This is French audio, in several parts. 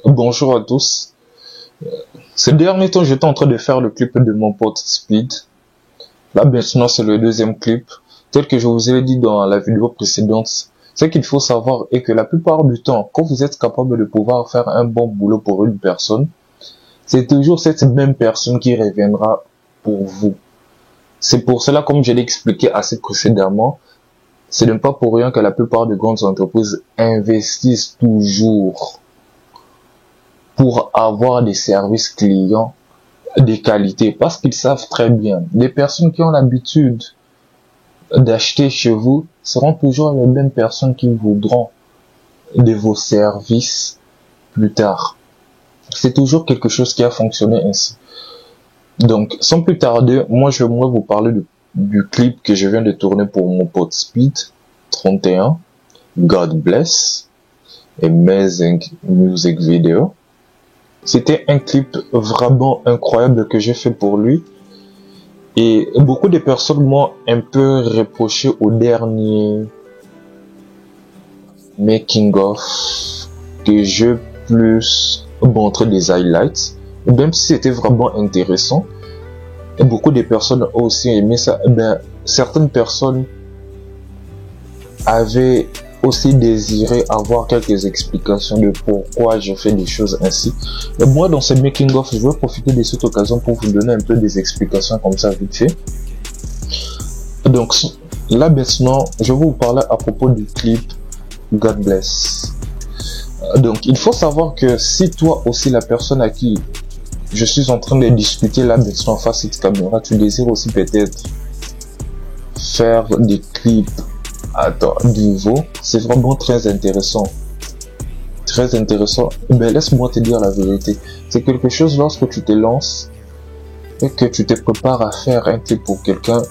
Bonjour à tous. Ces derniers temps, j'étais en train de faire le clip de mon pote Speed. Là, maintenant, c'est le deuxième clip. Tel que je vous ai dit dans la vidéo précédente, ce qu'il faut savoir est que la plupart du temps, quand vous êtes capable de pouvoir faire un bon boulot pour une personne, c'est toujours cette même personne qui reviendra pour vous. C'est pour cela, comme je l'ai expliqué assez précédemment, ce n'est pas pour rien que la plupart des grandes entreprises investissent toujours pour avoir des services clients de qualité, parce qu'ils savent très bien, les personnes qui ont l'habitude d'acheter chez vous seront toujours les mêmes personnes qui voudront de vos services plus tard. C'est toujours quelque chose qui a fonctionné ainsi. Donc, sans plus tarder, moi je vais vous parler du clip que je viens de tourner pour mon pote Speed 31, God Bless, Amazing Music Video. C'était un clip vraiment incroyable que j'ai fait pour lui. Et beaucoup de personnes m'ont un peu reproché au dernier making of que je plus montrer des highlights. Même si c'était vraiment intéressant. Et beaucoup de personnes ont aussi aimé ça. Certaines personnes avaient aussi désiré avoir quelques explications de pourquoi je fais des choses ainsi. Mais moi, dans ce making of, je veux profiter de cette occasion pour vous donner un peu des explications comme ça vite fait. Donc là maintenant, je vais vous parler à propos du clip God Bless. Donc il faut savoir que si toi aussi, la personne à qui je suis en train de discuter là maintenant face à cette caméra, tu désires aussi peut-être faire des clips à ton niveau, c'est vraiment très intéressant. Très intéressant. Mais laisse-moi te dire la vérité. C'est quelque chose, lorsque tu te lances et que tu te prépares à faire un clip pour quelqu'un,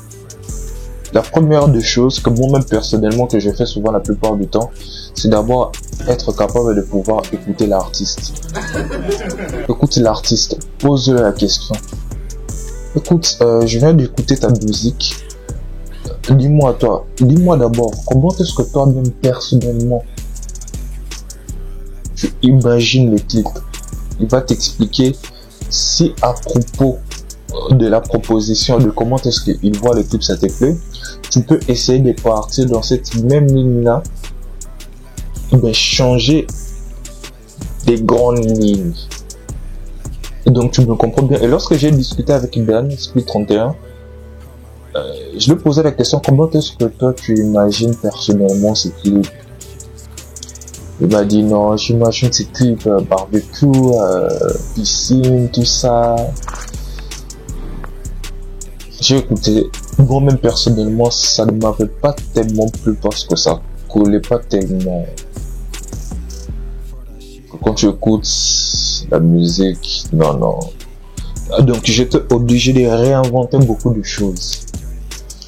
la première des choses que moi-même personnellement, que je fais souvent la plupart du temps, c'est d'abord être capable de pouvoir écouter l'artiste. Écoute l'artiste, pose-le la question. Écoute, je viens d'écouter ta musique. Dis-moi d'abord, comment est-ce que toi-même personnellement tu imagines le clip? Il va t'expliquer si à propos de la proposition, de comment est-ce qu'il voit le clip, ça te plaît. Tu peux essayer de partir dans cette même ligne-là, changer des grandes lignes. Et donc tu me comprends bien. Et lorsque j'ai discuté avec Dan, Speed 31, je lui posais la question, comment est-ce que toi tu imagines personnellement ces clips? Il m'a dit non, j'imagine ces clips barbecue, piscine, tout ça. J'ai écouté, moi-même personnellement, ça ne m'avait pas tellement plu parce que ça collait pas tellement. Quand tu écoutes la musique, non. Donc j'étais obligé de réinventer beaucoup de choses.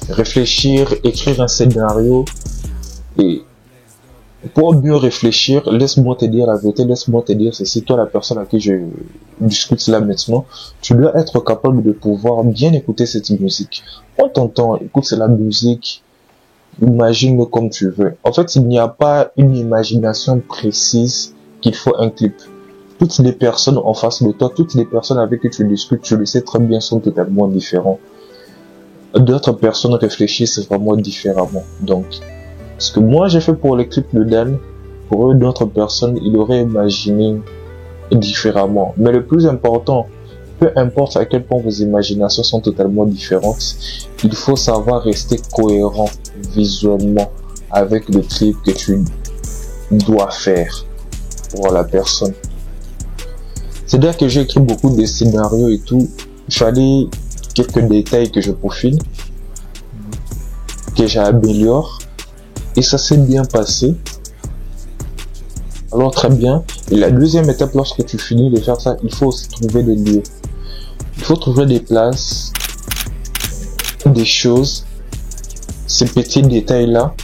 Réfléchir, écrire un scénario. Et pour mieux réfléchir, laisse-moi te dire la vérité, laisse-moi te dire ceci. Toi, la personne à qui je discute là maintenant, tu dois être capable de pouvoir bien écouter cette musique. Prends ton temps, écoute la musique, imagine-le comme tu veux. En fait, il n'y a pas une imagination précise qu'il faut un clip. Toutes les personnes en face de toi, toutes les personnes avec qui tu discutes, tu le sais très bien, sont totalement différents. D'autres personnes réfléchissent vraiment différemment. Donc, ce que moi j'ai fait pour les clips de Dan, pour eux d'autres personnes, ils auraient imaginé différemment. Mais le plus important, peu importe à quel point vos imaginations sont totalement différentes, il faut savoir rester cohérent visuellement avec le clip que tu dois faire pour la personne. C'est-à-dire que j'ai écrit beaucoup de scénarios et tout. Il fallait quelques détails que je peaufine, que j'améliore, et ça s'est bien passé. Alors très bien. Et la deuxième étape, lorsque tu finis de faire ça, il faut aussi trouver des lieux. Il faut trouver des places, des choses, ces petits détails-là,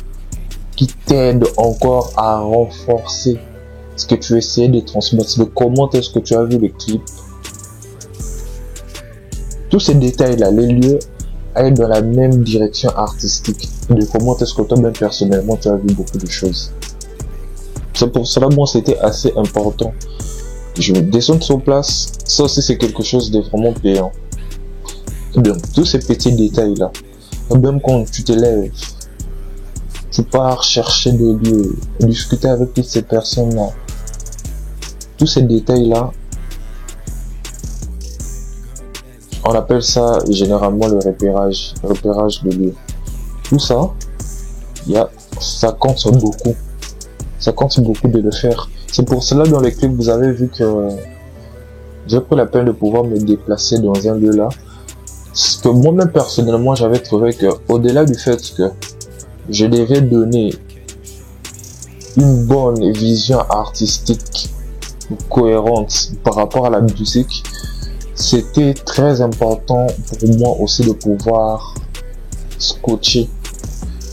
qui t'aident encore à renforcer ce que tu essaies de transmettre, de comment est-ce que tu as vu le clip. Tous ces détails-là, les lieux, aillent dans la même direction artistique de comment est-ce que toi-même personnellement tu as vu beaucoup de choses. C'est pour cela, moi, c'était assez important je descends sur place, ça aussi c'est quelque chose de vraiment payant. Donc tous ces petits détails là, même quand tu te lèves, tu pars chercher des lieux, discuter avec toutes ces personnes là, tous ces détails là, on appelle ça généralement le repérage de lieux. Tout ça, ça compte beaucoup. Ça compte beaucoup de le faire. C'est pour cela dans les clips, vous avez vu que j'ai pris la peine de pouvoir me déplacer dans un lieu là. Parce que moi-même personnellement, j'avais trouvé que au-delà du fait que je devais donner une bonne vision artistique cohérente par rapport à la musique, c'était très important pour moi aussi de pouvoir scotcher,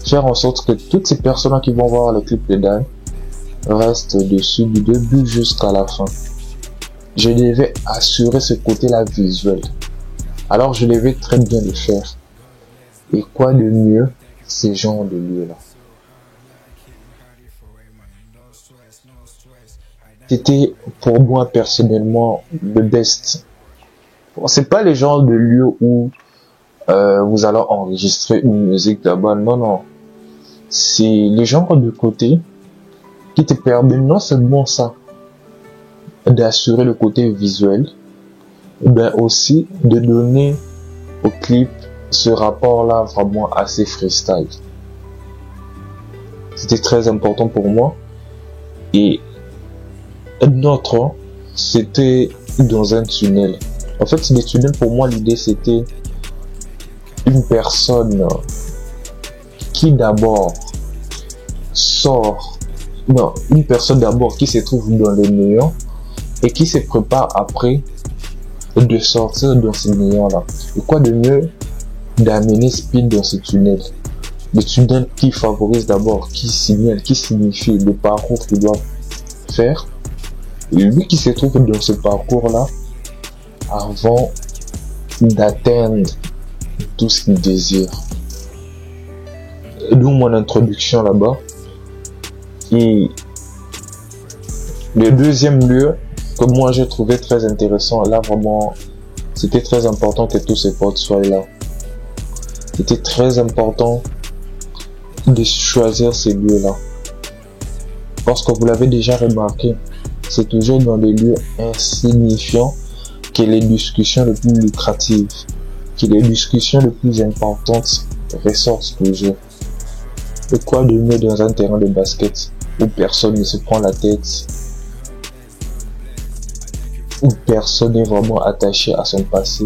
faire en sorte que toutes ces personnes qui vont voir le clip de Dan restent dessus du début jusqu'à la fin. Je devais assurer ce côté-là visuel. Alors je devais très bien le faire. Et quoi de mieux, ces genres de lieux-là. C'était pour moi personnellement le best. Bon, c'est pas les genres de lieux où vous allez enregistrer une musique là-bas, non. C'est les genres de côté qui te permettent non seulement ça, d'assurer le côté visuel, mais aussi de donner au clip ce rapport-là vraiment assez freestyle. C'était très important pour moi. Et notre, c'était dans un tunnel. En fait, les tunnels, pour moi, l'idée, c'était une personne qui d'abord sort, non, une personne d'abord qui se trouve dans les néants et qui se prépare après de sortir dans ces néants-là. Et quoi de mieux d'amener Speed dans ce tunnel? Le tunnel qui favorise d'abord, qui signale, qui signifie le parcours qu'il doit faire. Et lui qui se trouve dans ce parcours-là avant d'atteindre tout ce qu'il désire. D'où mon introduction là-bas. Et le deuxième lieu que moi j'ai trouvé très intéressant, là vraiment, c'était très important que tous ces potes soient là. C'était très important de choisir ces lieux-là. Parce que vous l'avez déjà remarqué, c'est toujours dans les lieux insignifiants que les discussions les plus lucratives, que les discussions les plus importantes ressortent toujours. Et quoi de mieux dans un terrain de basket où personne ne se prend la tête, où personne n'est vraiment attaché à son passé,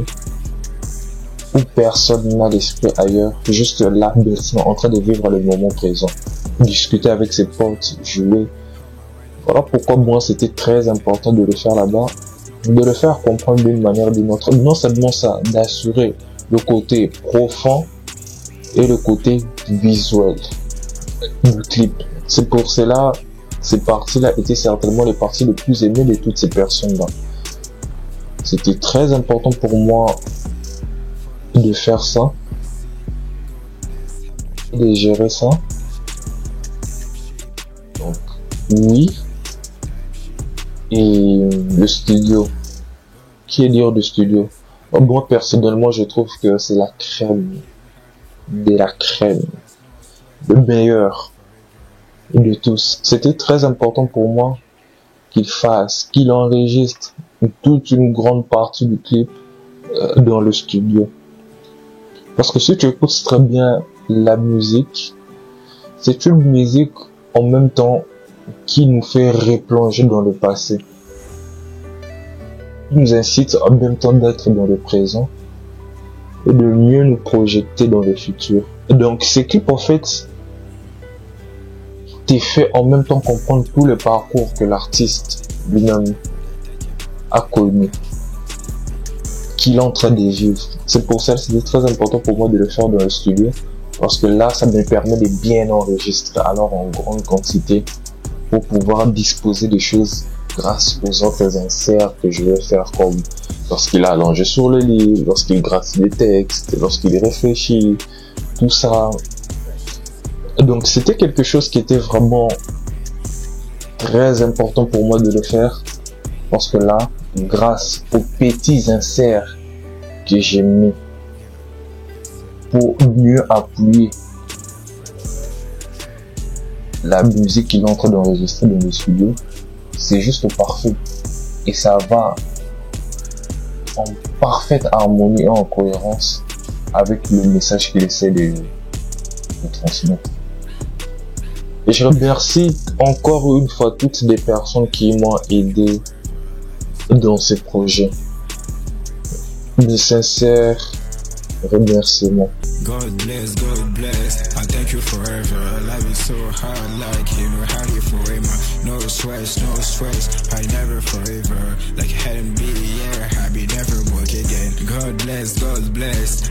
où personne n'a l'esprit ailleurs, juste là, en train de vivre le moment présent, discuter avec ses potes, jouer. Voilà pourquoi moi c'était très important de le faire là-bas, de le faire comprendre d'une manière ou d'une autre. Non seulement ça, d'assurer le côté profond et le côté visuel du clip. C'est pour cela, ces parties-là étaient certainement les parties les plus aimées de toutes ces personnes-là. C'était très important pour moi de faire ça, de gérer ça. Donc, oui. Et le studio. Qui est dire du studio? Moi, personnellement, je trouve que c'est la crème de la crème. Le meilleur de tous. C'était très important pour moi qu'il enregistre toute une grande partie du clip dans le studio. Parce que si tu écoutes très bien la musique, c'est une musique en même temps qui nous fait replonger dans le passé. Il nous incite en même temps d'être dans le présent et de mieux nous projeter dans le futur. Et donc, ce clip, en fait, t'es fait en même temps comprendre tout le parcours que l'artiste lui-même a connu, qu'il est en train de vivre. C'est pour ça que c'était très important pour moi de le faire dans le studio, parce que là, ça me permet de bien enregistrer alors en grande quantité pour pouvoir disposer des choses grâce aux autres inserts que je vais faire, comme lorsqu'il a allongé sur le lit, lorsqu'il gratte les textes, lorsqu'il réfléchit, tout ça. Donc c'était quelque chose qui était vraiment très important pour moi de le faire. Parce que là, grâce aux petits inserts que j'ai mis pour mieux appuyer la musique qu'il est en train d'enregistrer dans le studio, c'est juste parfait. Et ça va en parfaite harmonie et en cohérence avec le message qu'il essaie de transmettre. Et je remercie encore une fois toutes les personnes qui m'ont aidé dans ce projet. De sincères remerciements. God bless, I thank you forever. Life is so hard, like you know how you forever. No stress, I never forever. Like hadn't be, yeah, I be never work again. God bless,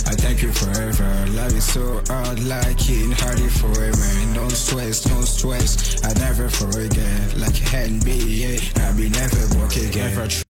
I thank you forever. Life is so hard, like you know how you forever. No stress, I never forget. Like hadn't be, yeah, I be never work again.